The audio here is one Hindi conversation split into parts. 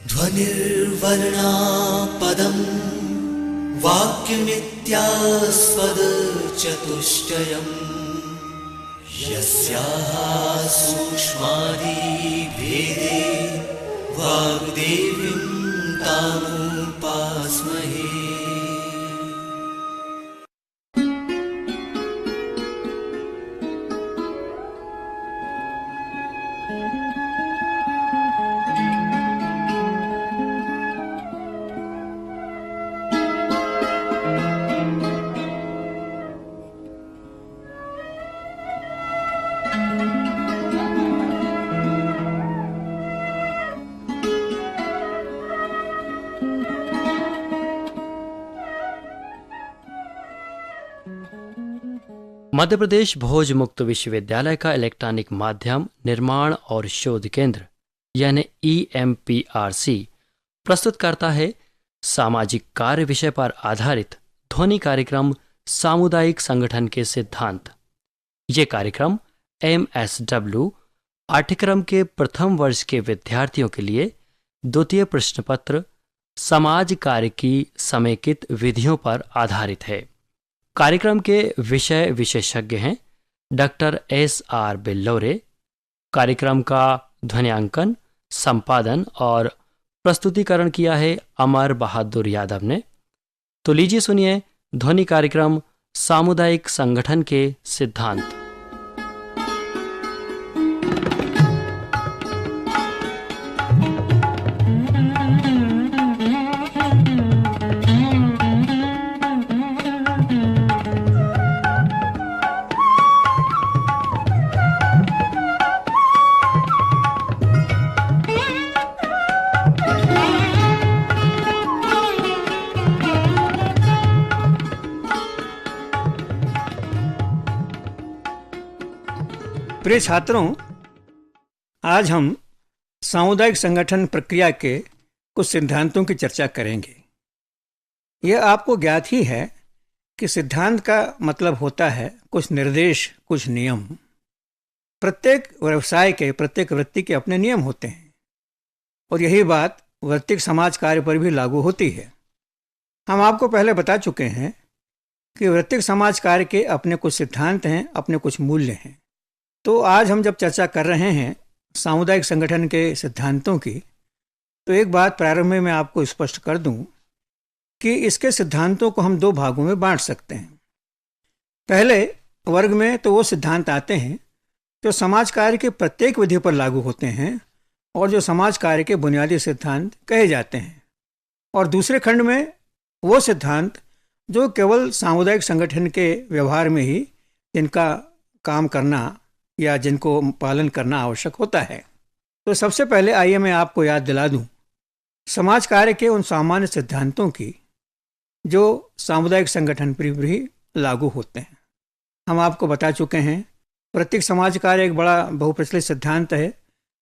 ध्वनिर्वर्णा पदम् वाक्यमित्यास्पदचतुष्टयम् यस्याः सूक्ष्मादिभेदे वाग्देवीं तामुपास्महे। मध्य प्रदेश भोज मुक्त विश्वविद्यालय का इलेक्ट्रॉनिक माध्यम निर्माण और शोध केंद्र यानी EMPRC प्रस्तुत करता है सामाजिक कार्य विषय पर आधारित ध्वनि कार्यक्रम सामुदायिक संगठन के सिद्धांत। ये कार्यक्रम MSW पाठ्यक्रम के प्रथम वर्ष के विद्यार्थियों के लिए द्वितीय प्रश्न पत्र समाज कार्य की समेकित विधियों पर आधारित है। कार्यक्रम के विषय विशेषज्ञ हैं डॉक्टर SR बिल्लौरे। कार्यक्रम का ध्वनियांकन, संपादन और प्रस्तुतिकरण किया है अमर बहादुर यादव ने। तो लीजिए सुनिए ध्वनि कार्यक्रम सामुदायिक संगठन के सिद्धांत। प्रिय छात्रों, आज हम सामुदायिक संगठन प्रक्रिया के कुछ सिद्धांतों की चर्चा करेंगे। यह आपको ज्ञात ही है कि सिद्धांत का मतलब होता है कुछ निर्देश, कुछ नियम। प्रत्येक व्यवसाय के, प्रत्येक वृत्ति के अपने नियम होते हैं और यही बात वृत्तिक समाज कार्य पर भी लागू होती है। हम आपको पहले बता चुके हैं कि वृत्तिक समाज कार्य के अपने कुछ सिद्धांत हैं, अपने कुछ मूल्य हैं। तो आज हम जब चर्चा कर रहे हैं सामुदायिक संगठन के सिद्धांतों की, तो एक बात प्रारंभ में मैं आपको स्पष्ट कर दूं कि इसके सिद्धांतों को हम दो भागों में बांट सकते हैं। पहले वर्ग में तो वो सिद्धांत आते हैं जो समाज कार्य के प्रत्येक विधि पर लागू होते हैं और जो समाज कार्य के बुनियादी सिद्धांत कहे जाते हैं, और दूसरे खंड में वो सिद्धांत जो केवल सामुदायिक संगठन के व्यवहार में ही जिनका काम करना या जिनको पालन करना आवश्यक होता है। तो सबसे पहले आइए मैं आपको याद दिला दूं समाज कार्य के उन सामान्य सिद्धांतों की जो सामुदायिक संगठन पर भी लागू होते हैं। हम आपको बता चुके हैं प्रत्येक समाज कार्य एक बड़ा बहुप्रचलित सिद्धांत है,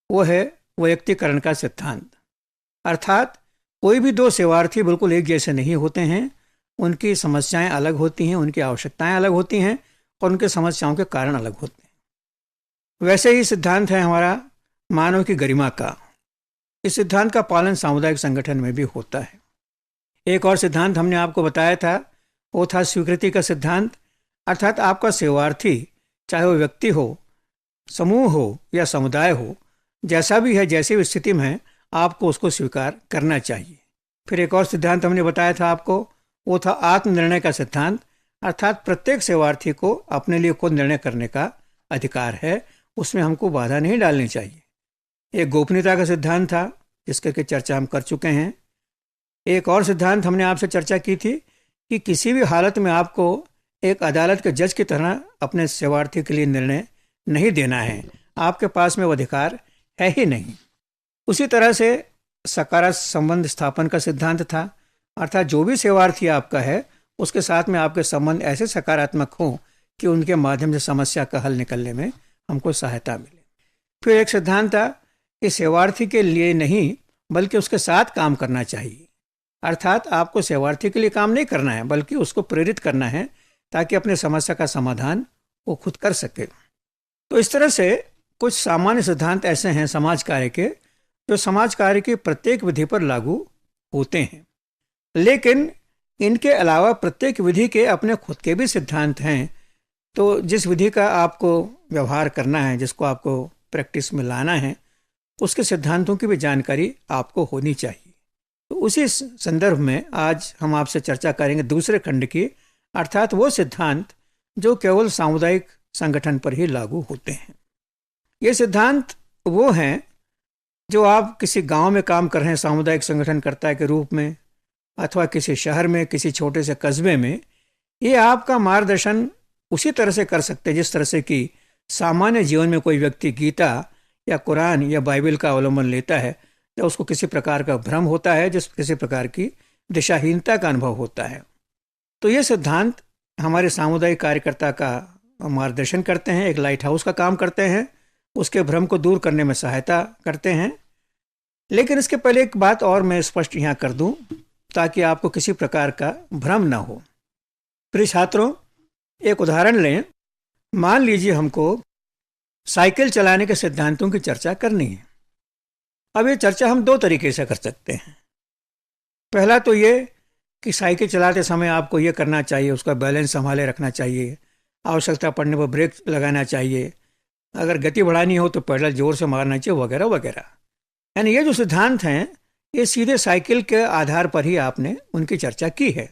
वो है वैयक्तिकरण का सिद्धांत। अर्थात कोई भी दो सेवार्थी बिल्कुल एक जैसे नहीं होते हैं, उनकी समस्याएं अलग होती हैं, उनकी आवश्यकताएं अलग होती हैं और उनके समस्याओं के कारण अलग होते हैं। वैसे ही सिद्धांत है हमारा मानव की गरिमा का। इस सिद्धांत का पालन सामुदायिक संगठन में भी होता है। एक और सिद्धांत हमने आपको बताया था, वो था स्वीकृति का सिद्धांत। अर्थात आपका सेवार्थी, चाहे वो व्यक्ति हो, समूह हो या समुदाय हो, जैसा भी है, जैसी भी स्थिति में है, आपको उसको स्वीकार करना चाहिए। फिर एक और सिद्धांत हमने बताया था आपको, वो था आत्मनिर्णय का सिद्धांत। अर्थात प्रत्येक सेवार्थी को अपने लिए खुद निर्णय करने का अधिकार है, उसमें हमको बाधा नहीं डालनी चाहिए। एक गोपनीयता का सिद्धांत था जिसके की चर्चा हम कर चुके हैं। एक और सिद्धांत हमने आपसे चर्चा की थी कि किसी भी हालत में आपको एक अदालत के जज की तरह अपने सेवार्थी के लिए निर्णय नहीं देना है, आपके पास में वो अधिकार है ही नहीं। उसी तरह से सकारात्मक संबंध स्थापन का सिद्धांत था। अर्थात जो भी सेवार्थी आपका है उसके साथ में आपके संबंध ऐसे सकारात्मक हों कि उनके माध्यम से समस्या का हल निकलने में हमको सहायता मिले। फिर एक सिद्धांत था कि सेवार्थी के लिए नहीं बल्कि उसके साथ काम करना चाहिए। अर्थात आपको सेवार्थी के लिए काम नहीं करना है बल्कि उसको प्रेरित करना है ताकि अपने समस्या का समाधान वो खुद कर सके। तो इस तरह से कुछ सामान्य सिद्धांत ऐसे हैं समाज कार्य के जो समाज कार्य की प्रत्येक विधि पर लागू होते हैं। लेकिन इनके अलावा प्रत्येक विधि के अपने खुद के भी सिद्धांत हैं। तो जिस विधि का आपको व्यवहार करना है, जिसको आपको प्रैक्टिस में लाना है, उसके सिद्धांतों की भी जानकारी आपको होनी चाहिए। तो उसी संदर्भ में आज हम आपसे चर्चा करेंगे दूसरे खंड की, अर्थात वो सिद्धांत जो केवल सामुदायिक संगठन पर ही लागू होते हैं। ये सिद्धांत वो हैं जो आप किसी गांव में काम कर रहे हैं सामुदायिक संगठनकर्ता के रूप में, अथवा किसी शहर में, किसी छोटे से कस्बे में, ये आपका मार्गदर्शन उसी तरह से कर सकते हैं जिस तरह से कि सामान्य जीवन में कोई व्यक्ति गीता या कुरान या बाइबल का अवलंबन लेता है, या उसको किसी प्रकार का भ्रम होता है, जिस किसी प्रकार की दिशाहीनता का अनुभव होता है। तो ये सिद्धांत हमारे सामुदायिक कार्यकर्ता का मार्गदर्शन करते हैं, एक लाइट हाउस का काम करते हैं, उसके भ्रम को दूर करने में सहायता करते हैं। लेकिन इसके पहले एक बात और मैं स्पष्ट यहाँ कर दूं, ताकि आपको किसी प्रकार का भ्रम ना हो। प्रिय छात्रों, एक उदाहरण लें। मान लीजिए हमको साइकिल चलाने के सिद्धांतों की चर्चा करनी है। अब ये चर्चा हम दो तरीके से कर सकते हैं। पहला तो ये कि साइकिल चलाते समय आपको ये करना चाहिए, उसका बैलेंस संभाले रखना चाहिए, आवश्यकता पड़ने पर ब्रेक लगाना चाहिए, अगर गति बढ़ानी हो तो पेडल जोर से मारना चाहिए, वगैरह वगैरह। यानी ये जो सिद्धांत हैं, ये सीधे साइकिल के आधार पर ही आपने उनकी चर्चा की है,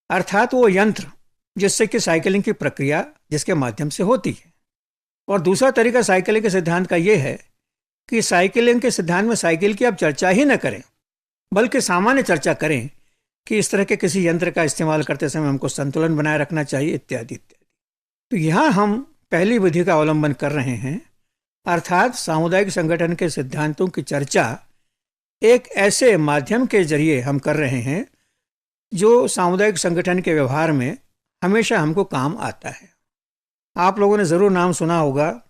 अर्थात वो यंत्र जिससे कि साइकिलिंग की प्रक्रिया जिसके माध्यम से होती है। और दूसरा तरीका साइकिलिंग के सिद्धांत का ये है कि साइकिलिंग के सिद्धांत में साइकिल की आप चर्चा ही न करें, बल्कि सामान्य चर्चा करें कि इस तरह के किसी यंत्र का इस्तेमाल करते समय हमको संतुलन बनाए रखना चाहिए, इत्यादि इत्यादि। तो यहाँ हम पहली विधि का अवलंबन कर रहे हैं, अर्थात सामुदायिक संगठन के सिद्धांतों की चर्चा एक ऐसे माध्यम के जरिए हम कर रहे हैं जो सामुदायिक संगठन के व्यवहार में हमेशा हमको काम आता है। आप लोगों ने ज़रूर नाम सुना होगा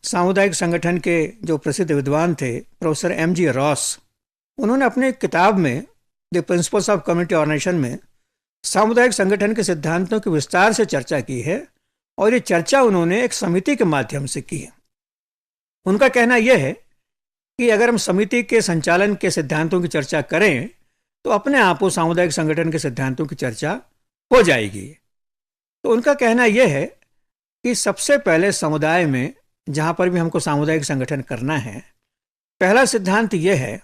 सामुदायिक संगठन के जो प्रसिद्ध विद्वान थे प्रोफेसर M.G. रॉस। उन्होंने अपने किताब में the principles of community organisation में सामुदायिक संगठन के सिद्धांतों की विस्तार से चर्चा की है, और ये चर्चा उन्होंने एक समिति के माध्यम से की है। उनका कहना यह है कि अगर हम समिति के संचालन के सिद्धांतों की चर्चा करें तो अपने आप को सामुदायिक संगठन के सिद्धांतों की चर्चा हो जाएगी। तो उनका कहना यह है कि सबसे पहले समुदाय में जहाँ पर भी हमको सामुदायिक संगठन करना है, पहला सिद्धांत यह है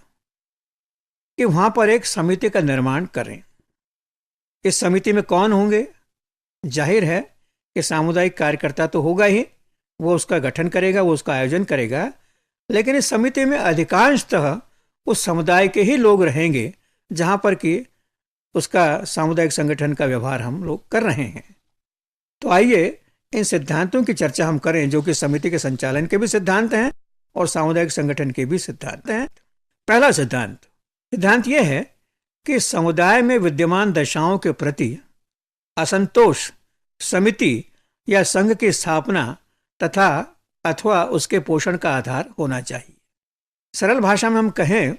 कि वहाँ पर एक समिति का निर्माण करें। इस समिति में कौन होंगे? जाहिर है कि सामुदायिक कार्यकर्ता तो होगा ही, वो उसका गठन करेगा, वो उसका आयोजन करेगा, लेकिन इस समिति में अधिकांशतः उस समुदाय के ही लोग रहेंगे जहाँ पर कि उसका सामुदायिक संगठन का व्यवहार हम लोग कर रहे हैं। तो आइए इन सिद्धांतों की चर्चा हम करें, जो कि समिति के संचालन के भी सिद्धांत हैं और सामुदायिक संगठन के भी सिद्धांत हैं। पहला सिद्धांत यह है कि समुदाय में विद्यमान दशाओं के प्रति असंतोष समिति या संघ की स्थापना तथा अथवा उसके पोषण का आधार होना चाहिए। सरल भाषा में हम कहें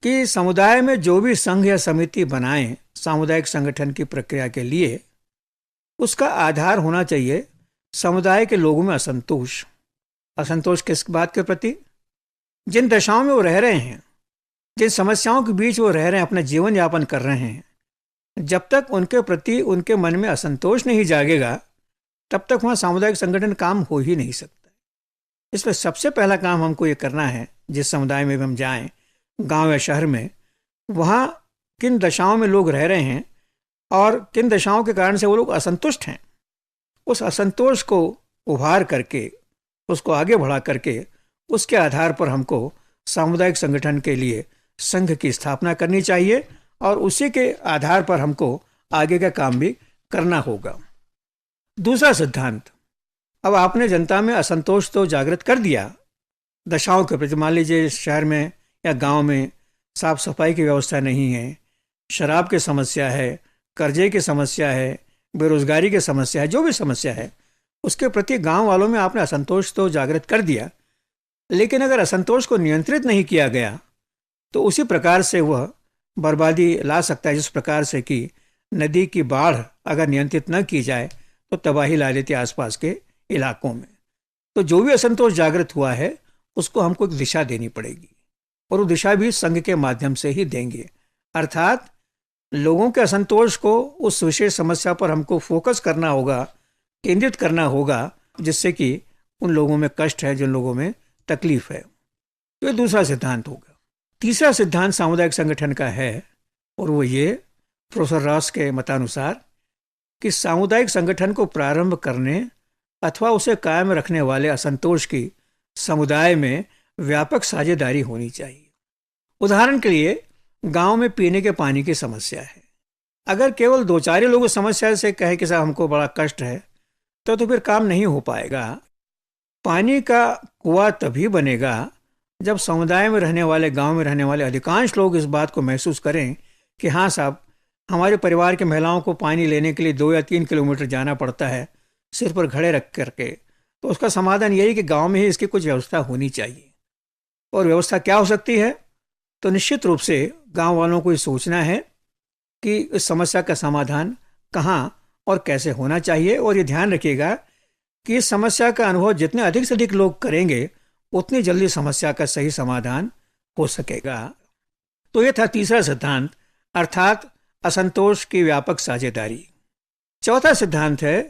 कि समुदाय में जो भी संघ या समिति बनाएं सामुदायिक संगठन की प्रक्रिया के लिए, उसका आधार होना चाहिए समुदाय के लोगों में असंतोष। असंतोष किस बात के प्रति? जिन दशाओं में वो रह रहे हैं, जिन समस्याओं के बीच वो रह रहे हैं, अपना जीवन यापन कर रहे हैं, जब तक उनके प्रति उनके मन में असंतोष नहीं जागेगा, तब तक वहाँ सामुदायिक संगठन काम हो ही नहीं सकता। इसमें सबसे पहला काम हमको ये करना है, जिस समुदाय में भी हम जाएं, गांव या शहर में, वहाँ किन दशाओं में लोग रह रहे हैं और किन दशाओं के कारण से वो लोग असंतुष्ट हैं, उस असंतोष को उभार करके, उसको आगे बढ़ा करके, उसके आधार पर हमको सामुदायिक संगठन के लिए संघ की स्थापना करनी चाहिए और उसी के आधार पर हमको आगे का काम भी करना होगा। दूसरा सिद्धांत, अब आपने जनता में असंतोष तो जागृत कर दिया दशाओं के प्रति। मान लीजिए शहर में या गांव में साफ सफाई की व्यवस्था नहीं है, शराब की समस्या है, कर्जे की समस्या है, बेरोजगारी की समस्या है, जो भी समस्या है उसके प्रति गांव वालों में आपने असंतोष तो जागृत कर दिया। लेकिन अगर असंतोष को नियंत्रित नहीं किया गया तो उसी प्रकार से वह बर्बादी ला सकता है, जिस प्रकार से कि नदी की बाढ़ अगर नियंत्रित न की जाए तो तबाही ला लेती है आसपास के इलाकों में। तो जो भी असंतोष जागृत हुआ है उसको हमको एक दिशा देनी पड़ेगी। और वो दिशा भी संघ के माध्यम से ही देंगे। अर्थात लोगों के असंतोष को उस विशेष समस्या पर हमको फोकस करना होगा, केंद्रित करना होगा, जिससे कि उन लोगों में कष्ट है, जिन लोगों में तकलीफ है। तो ये दूसरा सिद्धांत होगा। तीसरा सिद्धांत सामुदायिक संगठन का है, और वो ये प्रोफेसर रॉस के मतानुसार कि सामुदायिक संगठन को प्रारंभ करने अथवा उसे कायम रखने वाले असंतोष की समुदाय में व्यापक साझेदारी होनी चाहिए। उदाहरण के लिए गांव में पीने के पानी की समस्या है। अगर केवल 2-4 लोग उस समस्या से कहे कि साहब हमको बड़ा कष्ट है, तो फिर काम नहीं हो पाएगा। पानी का कुआं तभी बनेगा जब समुदाय में रहने वाले, गांव में रहने वाले अधिकांश लोग इस बात को महसूस करें कि हाँ साहब, हमारे परिवार की महिलाओं को पानी लेने के लिए 2 या 3 किलोमीटर जाना पड़ता है सिर पर घड़े रख करके। तो उसका समाधान यही कि गांव में ही इसकी कुछ व्यवस्था होनी चाहिए। और व्यवस्था क्या हो सकती है? तो निश्चित रूप से गांव वालों को ये सोचना है कि इस समस्या का समाधान कहाँ और कैसे होना चाहिए। और ये ध्यान रखिएगा कि इस समस्या का अनुभव जितने अधिक से अधिक लोग करेंगे, उतनी जल्दी समस्या का सही समाधान हो सकेगा। तो ये था तीसरा सिद्धांत, अर्थात असंतोष की व्यापक साझेदारी। चौथा सिद्धांत है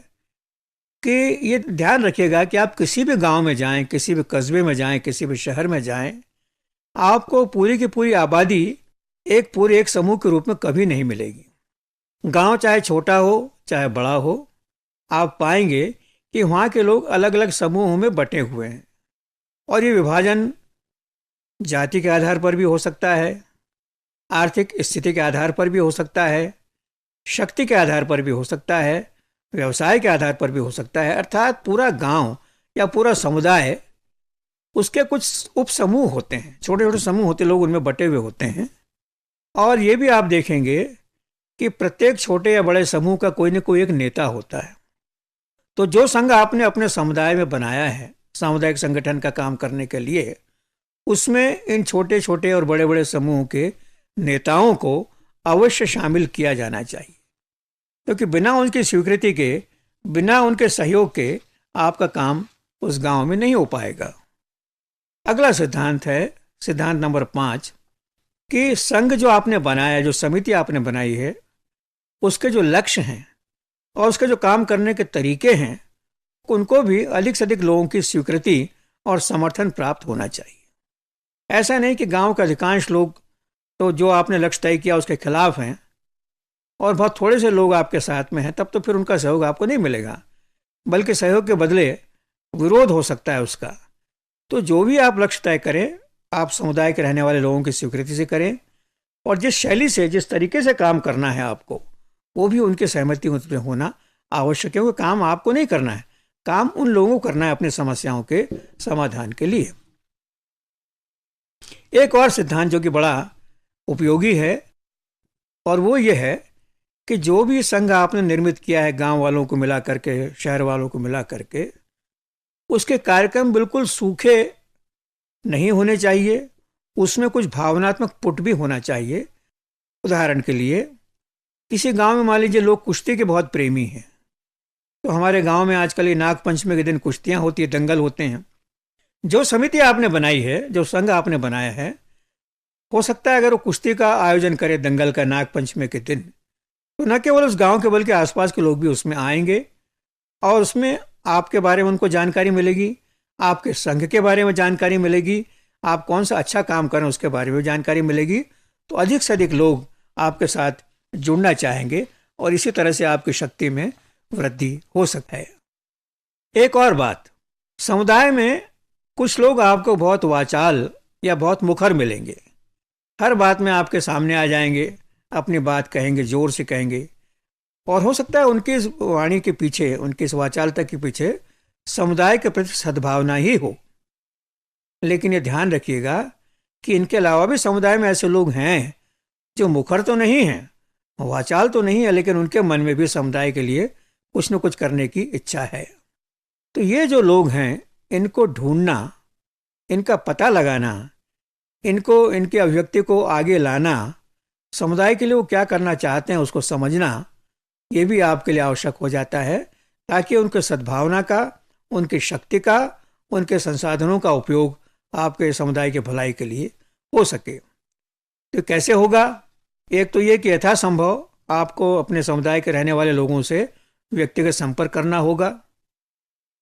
कि ये ध्यान रखिएगा कि आप किसी भी गांव में जाएं, किसी भी कस्बे में जाएं, किसी भी शहर में जाएं, आपको पूरी की पूरी आबादी एक समूह के रूप में कभी नहीं मिलेगी। गांव चाहे छोटा हो चाहे बड़ा हो, आप पाएंगे कि वहाँ के लोग अलग अलग समूहों में बटे हुए हैं। और ये विभाजन जाति के आधार पर भी हो सकता है, आर्थिक स्थिति के आधार पर भी हो सकता है, शक्ति के आधार पर भी हो सकता है, व्यवसाय के आधार पर भी हो सकता है। अर्थात पूरा गांव या पूरा समुदाय, उसके कुछ उप समूह होते हैं, छोटे छोटे समूह होते, लोग उनमें बटे हुए होते हैं। और ये भी आप देखेंगे कि प्रत्येक छोटे या बड़े समूह का कोई न कोई एक नेता होता है। तो जो संघ आपने अपने समुदाय में बनाया है सामुदायिक संगठन का काम करने के लिए, उसमें इन छोटे छोटे और बड़े बड़े समूह के नेताओं को अवश्य शामिल किया जाना चाहिए, क्योंकि बिना उनकी स्वीकृति के, बिना उनके सहयोग के आपका काम उस गांव में नहीं हो पाएगा। अगला सिद्धांत है सिद्धांत नंबर 5 कि संघ जो आपने बनाया, जो समिति आपने बनाई है, उसके जो लक्ष्य हैं और उसके जो काम करने के तरीके हैं, उनको भी अधिक से अधिक लोगों की स्वीकृति और समर्थन प्राप्त होना चाहिए। ऐसा नहीं कि गांव के अधिकांश लोग तो जो आपने लक्ष्य तय किया उसके खिलाफ हैं और बहुत थोड़े से लोग आपके साथ में हैं, तब तो फिर उनका सहयोग आपको नहीं मिलेगा, बल्कि सहयोग के बदले विरोध हो सकता है उसका। तो जो भी आप लक्ष्य तय करें, आप समुदाय के रहने वाले लोगों की स्वीकृति से करें, और जिस शैली से, जिस तरीके से काम करना है आपको, वो भी उनकी सहमति उसमें होना आवश्यक है। क्योंकि काम आपको नहीं करना है, काम उन लोगों को करना है अपनी समस्याओं के समाधान के लिए। एक और सिद्धांत जो कि बड़ा उपयोगी है, और वो ये है कि जो भी संघ आपने निर्मित किया है गांव वालों को मिला करके, शहर वालों को मिला करके, उसके कार्यक्रम बिल्कुल सूखे नहीं होने चाहिए, उसमें कुछ भावनात्मक पुट भी होना चाहिए। उदाहरण के लिए, किसी गांव में मान लीजिए लोग कुश्ती के बहुत प्रेमी हैं, तो हमारे गांव में आजकल ये नाग पंचमी के दिन कुश्तियां होती है, दंगल होते हैं। जो समिति आपने बनाई है, जो संघ आपने बनाया है, हो सकता है अगर वो कुश्ती का आयोजन करे दंगल का नाग पंचमी के दिन, तो न केवल उस गांव के बल्कि आसपास के लोग भी उसमें आएंगे और उसमें आपके बारे में उनको जानकारी मिलेगी, आपके संघ के बारे में जानकारी मिलेगी, आप कौन सा अच्छा काम करें उसके बारे में जानकारी मिलेगी। तो अधिक से अधिक लोग आपके साथ जुड़ना चाहेंगे और इसी तरह से आपकी शक्ति में वृद्धि हो सकता है। एक और बात, समुदाय में कुछ लोग आपको बहुत वाचाल या बहुत मुखर मिलेंगे, हर बात में आपके सामने आ जाएंगे, अपनी बात कहेंगे, जोर से कहेंगे, और हो सकता है उनकी इस वाणी के पीछे, उनकी इस वाचालता के पीछे समुदाय के प्रति सद्भावना ही हो। लेकिन ये ध्यान रखिएगा कि इनके अलावा भी समुदाय में ऐसे लोग हैं जो मुखर तो नहीं हैं, वाचाल तो नहीं है, लेकिन उनके मन में भी समुदाय के लिए कुछ न कुछ करने की इच्छा है। तो ये जो लोग हैं, इनको ढूंढना, इनका पता लगाना, इनको, इनकी अभिव्यक्ति को आगे लाना, समुदाय के लिए वो क्या करना चाहते हैं उसको समझना, ये भी आपके लिए आवश्यक हो जाता है, ताकि उनके सद्भावना का, उनकी शक्ति का, उनके संसाधनों का उपयोग आपके समुदाय के भलाई के लिए हो सके। तो कैसे होगा? एक तो ये कि यथासंभव आपको अपने समुदाय के रहने वाले लोगों से व्यक्तिगत संपर्क करना होगा।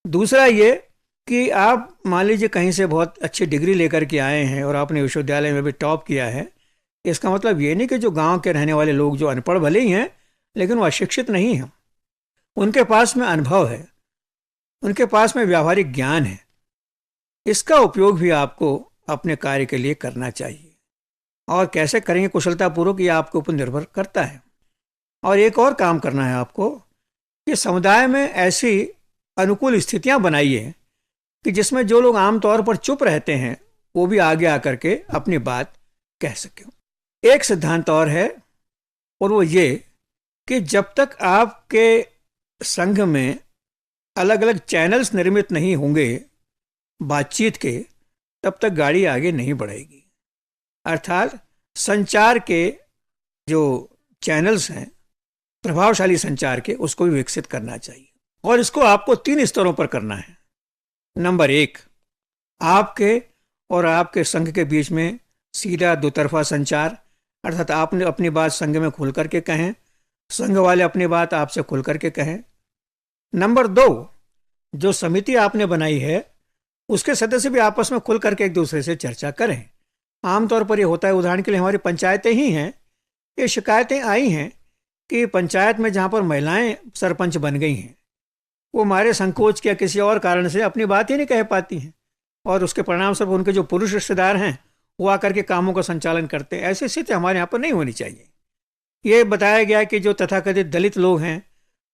दूसरा ये कि आप मान लीजिए कहीं से बहुत अच्छी डिग्री लेकर के आए हैं और आपने विश्वविद्यालय में भी टॉप किया है, इसका मतलब ये नहीं कि जो गांव के रहने वाले लोग जो अनपढ़ भले ही हैं लेकिन वो अशिक्षित नहीं हैं, उनके पास में अनुभव है, उनके पास में व्यावहारिक ज्ञान है। इसका उपयोग भी आपको अपने कार्य के लिए करना चाहिए। और कैसे करेंगे कुशलतापूर्वक, ये आपके ऊपर निर्भर करता है। और एक और काम करना है आपको कि समुदाय में ऐसी अनुकूल स्थितियां बनाइए कि जिसमें जो लोग आमतौर पर चुप रहते हैं वो भी आगे आकर के अपनी बात कह सकें। एक सिद्धांत और है, और वो ये कि जब तक आपके संघ में अलग अलग चैनल्स निर्मित नहीं होंगे बातचीत के, तब तक गाड़ी आगे नहीं बढ़ेगी। अर्थात संचार के जो चैनल्स हैं, प्रभावशाली संचार के, उसको भी विकसित करना चाहिए। और इसको आपको 3 स्तरों पर करना है। नंबर 1, आपके और आपके संघ के बीच में सीधा दोतरफा संचार, अर्थात आपने अपनी बात संघ में खुल करके कहें, संघ वाले अपनी बात आपसे खुल करके कहें। नंबर 2, जो समिति आपने बनाई है उसके सदस्य भी आपस में खुल करके एक दूसरे से चर्चा करें। आमतौर पर ये होता है, उदाहरण के लिए हमारी पंचायतें ही हैं, ये शिकायतें आई हैं कि पंचायत में जहाँ पर महिलाएं सरपंच बन गई हैं वो हमारे संकोच या किसी और कारण से अपनी बात ही नहीं कह पाती हैं, और उसके परिणाम स्वरूप उनके जो पुरुष रिश्तेदार हैं वो आकर के कामों का संचालन करते हैं। ऐसी स्थिति हमारे यहाँ पर नहीं होनी चाहिए। ये बताया गया कि जो तथाकथित दलित लोग हैं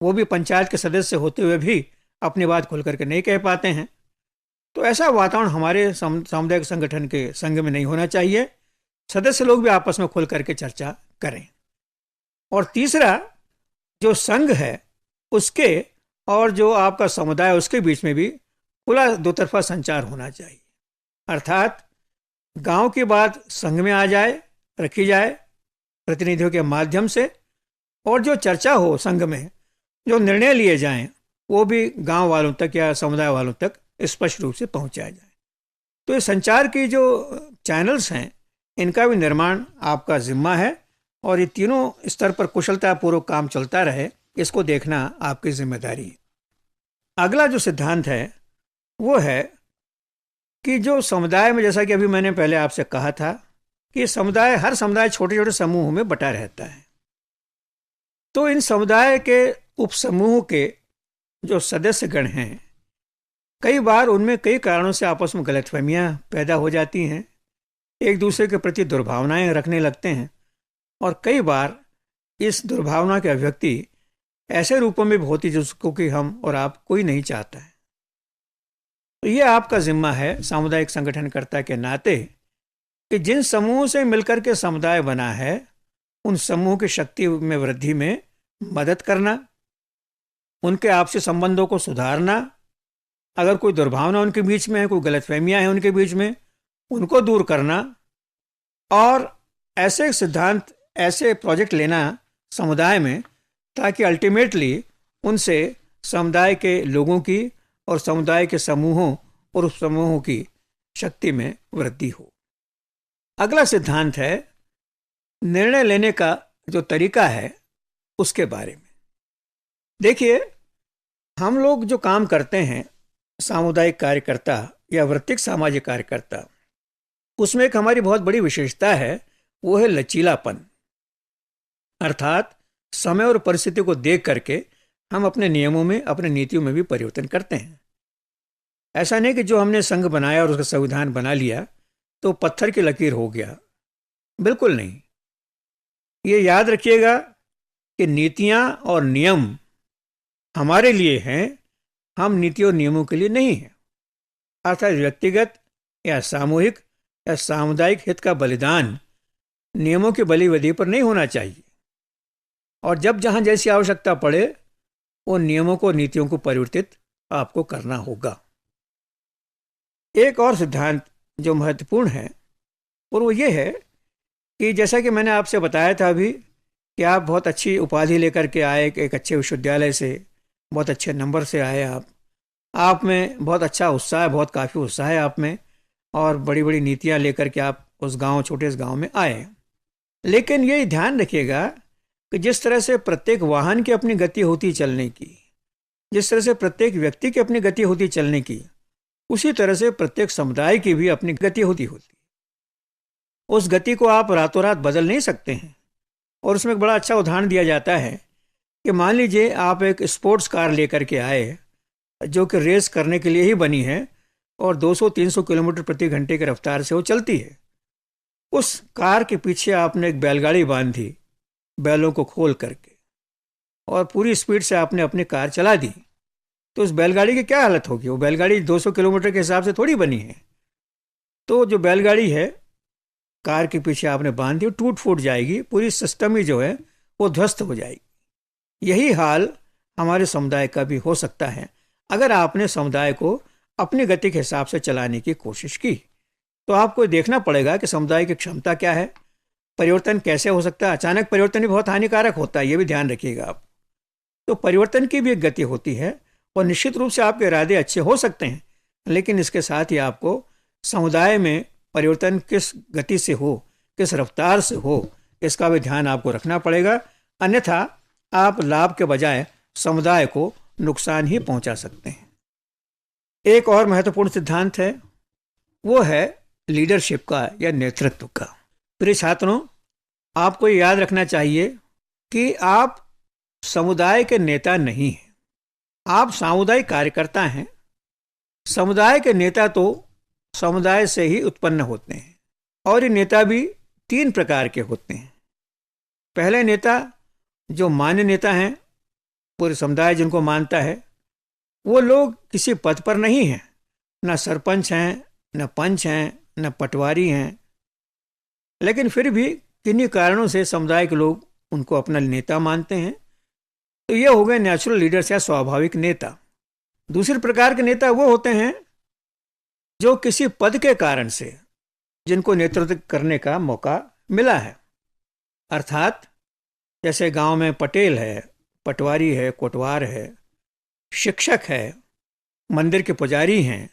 वो भी पंचायत के सदस्य होते हुए भी अपनी बात खुल करके नहीं कह पाते हैं। तो ऐसा वातावरण हमारे सामुदायिक संगठन के संघ में नहीं होना चाहिए। सदस्य लोग भी आपस में खुल करके चर्चा करें। और तीसरा, जो संघ है उसके और जो आपका समुदाय उसके बीच में भी खुला दोतरफा संचार होना चाहिए। अर्थात गांव की बात संघ में आ जाए, रखी जाए प्रतिनिधियों के माध्यम से, और जो चर्चा हो संघ में, जो निर्णय लिए जाएं, वो भी गांव वालों तक या समुदाय वालों तक स्पष्ट रूप से पहुंचाया जाए। तो ये संचार की जो चैनल्स हैं इनका भी निर्माण आपका जिम्मा है, और ये तीनों स्तर पर कुशलतापूर्वक काम चलता रहे, इसको देखना आपकी जिम्मेदारी है। अगला जो सिद्धांत है वो है कि जो समुदाय में, जैसा कि अभी मैंने पहले आपसे कहा था कि समुदाय, हर समुदाय छोटे छोटे समूहों में बटा रहता है। तो इन समुदाय के उपसमूह के जो सदस्यगण हैं, कई बार उनमें कई कारणों से आपस में गलतफहमियां पैदा हो जाती हैं, एक दूसरे के प्रति दुर्भावनाएं रखने लगते हैं, और कई बार इस दुर्भावना की अभिव्यक्ति ऐसे रूपों में भी होती जिसको कि हम और आप कोई नहीं चाहता है। तो ये आपका जिम्मा है सामुदायिक संगठनकर्ता के नाते कि जिन समूहों से मिलकर के समुदाय बना है उन समूह की शक्ति में वृद्धि में मदद करना, उनके आपसी संबंधों को सुधारना, अगर कोई दुर्भावना उनके बीच में है, कोई गलतफहमियां हैं उनके बीच में, उनको दूर करना, और ऐसे सिद्धांत, ऐसे प्रोजेक्ट लेना समुदाय में, ताकि अल्टीमेटली उनसे समुदाय के लोगों की और समुदाय के समूहों और उप समूहों की शक्ति में वृद्धि हो। अगला सिद्धांत है निर्णय लेने का जो तरीका है उसके बारे में। देखिए, हम लोग जो काम करते हैं सामुदायिक कार्यकर्ता या वृत्तिक सामाजिक कार्यकर्ता, उसमें एक हमारी बहुत बड़ी विशेषता है, वो है लचीलापन। अर्थात समय और परिस्थिति को देख करके हम अपने नियमों में, अपने नीतियों में भी परिवर्तन करते हैं। ऐसा नहीं कि जो हमने संघ बनाया और उसका संविधान बना लिया तो पत्थर की लकीर हो गया, बिल्कुल नहीं। ये याद रखिएगा कि नीतियां और नियम हमारे लिए हैं, हम नीति और नियमों के लिए नहीं हैं। अर्थात व्यक्तिगत या सामूहिक या सामुदायिक हित का बलिदान नियमों की बलिवेदी पर नहीं होना चाहिए, और जब जहां जैसी आवश्यकता पड़े उन नियमों को, नीतियों को परिवर्तित आपको करना होगा। एक और सिद्धांत जो महत्वपूर्ण है और वो ये है कि जैसा कि मैंने आपसे बताया था अभी कि आप बहुत अच्छी उपाधि लेकर के आए, एक अच्छे विश्वविद्यालय से बहुत अच्छे नंबर से आए, आप में बहुत अच्छा उत्साह है, बहुत काफ़ी उत्साह है आप में, और बड़ी बड़ी नीतियां लेकर के आप उस गांव, छोटे से गांव में आए। लेकिन ये ध्यान रखिएगा कि जिस तरह से प्रत्येक वाहन की अपनी गति होती चलने की, जिस तरह से प्रत्येक व्यक्ति की अपनी गति होती चलने की, उसी तरह से प्रत्येक समुदाय की भी अपनी गति होती। उस गति को आप रातों रात बदल नहीं सकते हैं। और उसमें एक बड़ा अच्छा उदाहरण दिया जाता है कि मान लीजिए आप एक स्पोर्ट्स कार लेकर के आए जो कि रेस करने के लिए ही बनी है और 200-300 किलोमीटर प्रति घंटे की रफ्तार से वो चलती है। उस कार के पीछे आपने एक बैलगाड़ी बांधी, बैलों को खोल करके, और पूरी स्पीड से आपने अपनी कार चला दी, तो उस बैलगाड़ी की क्या हालत होगी? वो बैलगाड़ी 200 किलोमीटर के हिसाब से थोड़ी बनी है। तो जो बैलगाड़ी है कार के पीछे आपने बांधी, टूट फूट जाएगी, पूरी सिस्टम ही जो है वो ध्वस्त हो जाएगी। यही हाल हमारे समुदाय का भी हो सकता है अगर आपने समुदाय को अपनी गति के हिसाब से चलाने की कोशिश की। तो आपको देखना पड़ेगा कि समुदाय की क्षमता क्या है, परिवर्तन कैसे हो सकता है। अचानक परिवर्तन भी बहुत हानिकारक होता है, ये भी ध्यान रखिएगा आप। तो परिवर्तन की भी एक गति होती है और निश्चित रूप से आपके इरादे अच्छे हो सकते हैं, लेकिन इसके साथ ही आपको समुदाय में परिवर्तन किस गति से हो, किस रफ्तार से हो, इसका भी ध्यान आपको रखना पड़ेगा। अन्यथा आप लाभ के बजाय समुदाय को नुकसान ही पहुंचा सकते हैं। एक और महत्वपूर्ण सिद्धांत है, वो है लीडरशिप का या नेतृत्व का। प्रिय छात्रों, आपको याद रखना चाहिए कि आप समुदाय के नेता नहीं हैं, आप सामुदायिक कार्यकर्ता हैं। समुदाय के नेता तो समुदाय से ही उत्पन्न होते हैं और ये नेता भी 3 प्रकार के होते हैं। पहले नेता जो मान्य नेता हैं, पूरे समुदाय जिनको मानता है, वो लोग किसी पद पर नहीं हैं, न सरपंच हैं, न पंच हैं, न पटवारी हैं, लेकिन फिर भी किन्हीं कारणों से समुदाय के लोग उनको अपना नेता मानते हैं। तो ये हो गए नेचुरल लीडर्स या स्वाभाविक नेता। दूसरे प्रकार के नेता वो होते हैं जो किसी पद के कारण से जिनको नेतृत्व करने का मौका मिला है। अर्थात जैसे गांव में पटेल है, पटवारी है, कोटवार है, शिक्षक है, मंदिर के पुजारी हैं,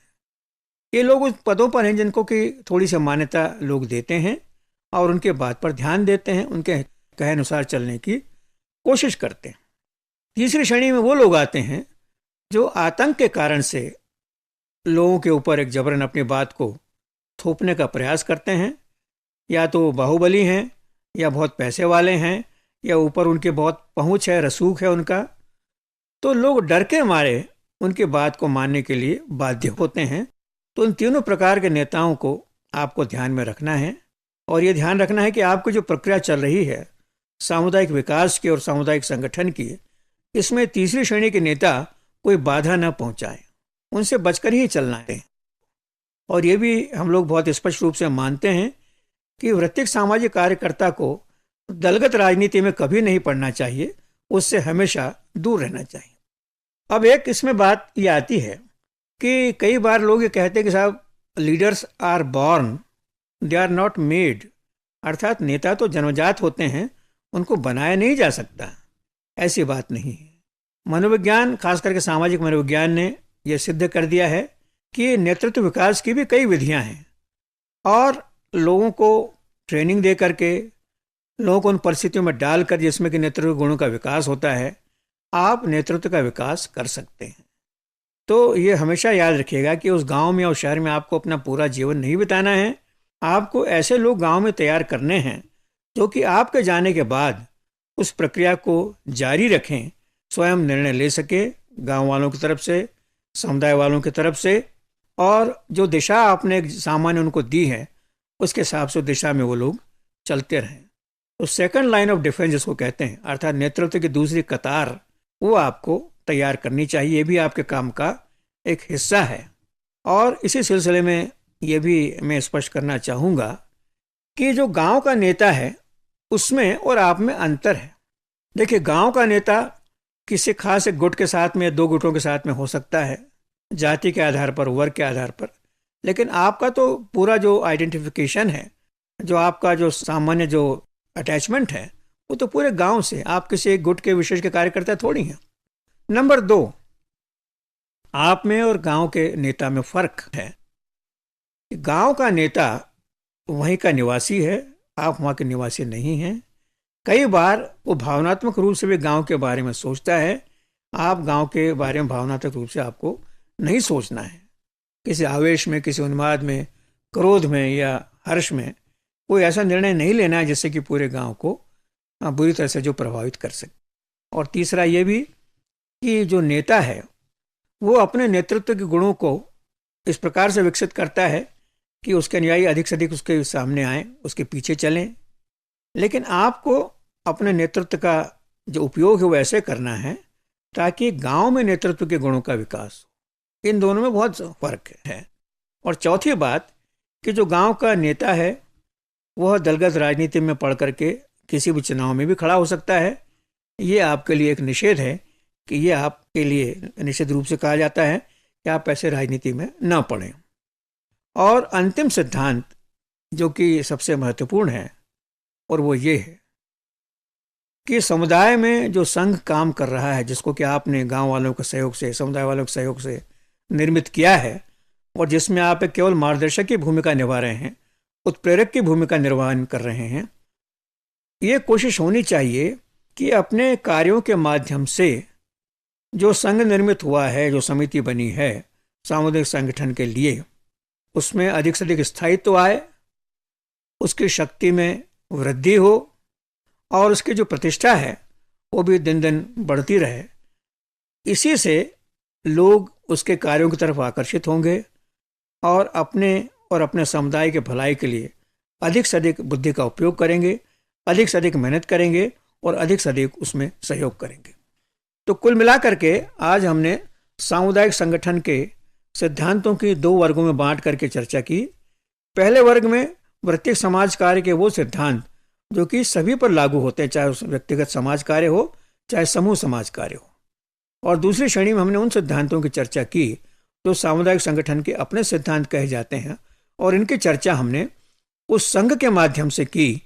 ये लोग उस पदों पर हैं जिनको कि थोड़ी सी मान्यता लोग देते हैं और उनके बात पर ध्यान देते हैं, उनके कहे अनुसार चलने की कोशिश करते हैं। तीसरी श्रेणी में वो लोग आते हैं जो आतंक के कारण से लोगों के ऊपर एक जबरन अपनी बात को थोपने का प्रयास करते हैं। या तो बाहुबली हैं, या बहुत पैसे वाले हैं, या ऊपर उनके बहुत पहुंच है, रसूख है उनका। तो लोग डर के मारे उनकी बात को मानने के लिए बाध्य होते हैं। तो इन तीनों प्रकार के नेताओं को आपको ध्यान में रखना है और ये ध्यान रखना है कि आपको जो प्रक्रिया चल रही है सामुदायिक विकास की और सामुदायिक संगठन की, इसमें तीसरी श्रेणी के नेता कोई बाधा न पहुंचाए, उनसे बचकर ही चलना है। और ये भी हम लोग बहुत स्पष्ट रूप से मानते हैं कि वृत्तिक सामाजिक कार्यकर्ता को दलगत राजनीति में कभी नहीं पड़ना चाहिए, उससे हमेशा दूर रहना चाहिए। अब एक इसमें बात ये आती है कि कई बार लोग ये कहते हैं कि साहब leaders are born, they are not made. अर्थात नेता तो जन्मजात होते हैं, उनको बनाया नहीं जा सकता। ऐसी बात नहीं है। मनोविज्ञान, खास करके सामाजिक मनोविज्ञान ने यह सिद्ध कर दिया है कि नेतृत्व विकास की भी कई विधियां हैं और लोगों को ट्रेनिंग दे करके, लोगों को उन परिस्थितियों में डालकर जिसमें कि नेतृत्व गुणों का विकास होता है, आप नेतृत्व का विकास कर सकते हैं। तो ये हमेशा याद रखिएगा कि उस गांव में और शहर में आपको अपना पूरा जीवन नहीं बिताना है। आपको ऐसे लोग गांव में तैयार करने हैं जो कि आपके जाने के बाद उस प्रक्रिया को जारी रखें, स्वयं निर्णय ले सके, गांव वालों की तरफ से, समुदाय वालों की तरफ से, और जो दिशा आपने सामान्य उनको दी है उसके हिसाब से दिशा में वो लोग चलते रहें। तो सेकंड लाइन ऑफ डिफेंस जिसको कहते हैं, अर्थात नेतृत्व की दूसरी कतार, वो आपको तैयार करनी चाहिए। ये भी आपके काम का एक हिस्सा है। और इसी सिलसिले में ये भी मैं स्पष्ट करना चाहूँगा कि जो गांव का नेता है उसमें और आप में अंतर है। देखिए, गांव का नेता किसी खास एक गुट के साथ में, 2 गुटों के साथ में हो सकता है, जाति के आधार पर, वर्ग के आधार पर, लेकिन आपका तो पूरा जो आइडेंटिफिकेशन है, जो आपका जो सामान्य जो अटैचमेंट है, वो तो पूरे गांव से। आप किसी एक गुट के विशेष के कार्यकर्ता थोड़ी हैं। नंबर 2, आप में और गांव के नेता में फर्क है। गांव का नेता वहीं का निवासी है, आप वहाँ के निवासी नहीं हैं। कई बार वो भावनात्मक रूप से भी गांव के बारे में सोचता है, आप गांव के बारे में भावनात्मक रूप से आपको नहीं सोचना है। किसी आवेश में, किसी उन्माद में, क्रोध में या हर्ष में कोई ऐसा निर्णय नहीं लेना है जिससे कि पूरे गांव को बुरी तरह से जो प्रभावित कर सके। और तीसरा ये भी कि जो नेता है वो अपने नेतृत्व के गुणों को इस प्रकार से विकसित करता है कि उसके अनुयायी अधिक से अधिक उसके सामने आए, उसके पीछे चलें। लेकिन आपको अपने नेतृत्व का जो उपयोग है वो ऐसे करना है ताकि गांव में नेतृत्व के गुणों का विकास हो। इन दोनों में बहुत फर्क है। और चौथी बात कि जो गांव का नेता है वह दलगत राजनीति में पढ़ करके किसी भी चुनाव में भी खड़ा हो सकता है। ये आपके लिए एक निषेध है कि ये आपके लिए निषेध रूप से कहा जाता है कि आप ऐसे राजनीति में न पढ़ें। और अंतिम सिद्धांत जो कि सबसे महत्वपूर्ण है और वो ये है कि समुदाय में जो संघ काम कर रहा है, जिसको कि आपने गांव वालों के सहयोग से, समुदाय वालों के सहयोग से निर्मित किया है और जिसमें आप केवल मार्गदर्शक की भूमिका निभा रहे हैं, उत्प्रेरक की भूमिका निर्वहन कर रहे हैं, ये कोशिश होनी चाहिए कि अपने कार्यों के माध्यम से जो संघ निर्मित हुआ है, जो समिति बनी है सामुदायिक संगठन के लिए, उसमें अधिक से अधिक स्थायित्व आए, उसकी शक्ति में वृद्धि हो और उसकी जो प्रतिष्ठा है वो भी दिन दिन बढ़ती रहे। इसी से लोग उसके कार्यों की तरफ आकर्षित होंगे और अपने समुदाय के भलाई के लिए अधिक से अधिक बुद्धि का उपयोग करेंगे, अधिक से अधिक मेहनत करेंगे और अधिक से अधिक उसमें सहयोग करेंगे। तो कुल मिलाकर के आज हमने सामुदायिक संगठन के सिद्धांतों की 2 वर्गों में बांट करके चर्चा की। पहले वर्ग में प्रत्येक समाज कार्य के वो सिद्धांत जो कि सभी पर लागू होते हैं, चाहे उस व्यक्तिगत समाज कार्य हो चाहे समूह समाज कार्य हो। और दूसरी श्रेणी में हमने उन सिद्धांतों की चर्चा की जो सामुदायिक संगठन के अपने सिद्धांत कहे जाते हैं और इनकी चर्चा हमने उस संघ के माध्यम से की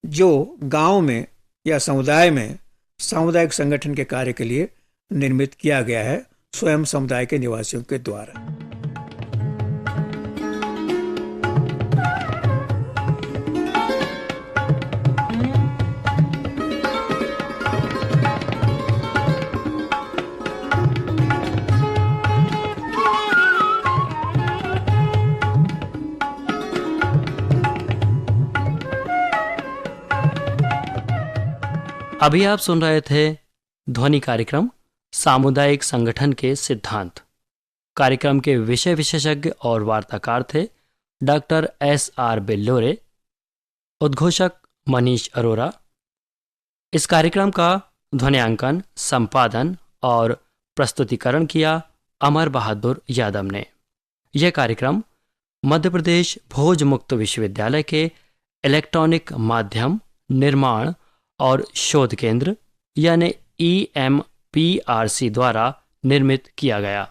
जो गांव में या समुदाय में सामुदायिक संगठन के कार्य के लिए निर्मित किया गया है स्वयं समुदाय के निवासियों के द्वारा। अभी आप सुन रहे थे ध्वनि कार्यक्रम सामुदायिक संगठन के सिद्धांत। कार्यक्रम के विषय विशेषज्ञ और वार्ताकार थे डॉक्टर S.R. बेल्लोरे, उद्घोषक मनीष अरोरा। इस कार्यक्रम का ध्वनियांकन, संपादन और प्रस्तुतिकरण किया अमर बहादुर यादव ने। यह कार्यक्रम मध्य प्रदेश भोज मुक्त विश्वविद्यालय के इलेक्ट्रॉनिक माध्यम, निर्माण और शोध केंद्र यानी EMPRC द्वारा निर्मित किया गया।